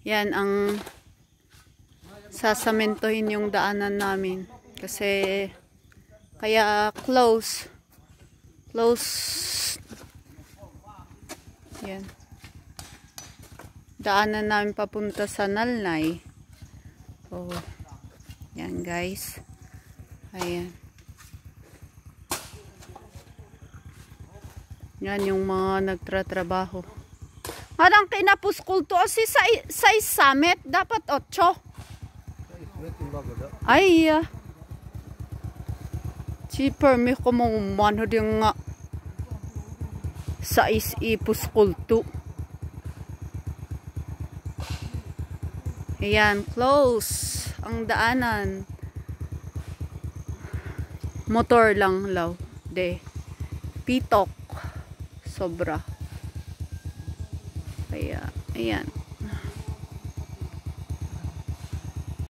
Yan ang sasamintuhin yung daanan namin. Kasi kaya close. Yan. Daanan namin papunta sa Nalnay. Oh. Yan guys. Ayan. Yan yung mga nagtratrabaho. Madang kinapuskul to si sa summit dapat 8. Ay. Cheaper mi ko mo mano din nga sa ipuskul to. Ayan, close ang daanan. Motor lang law. Pitok. Sobra. Kaya, ayan.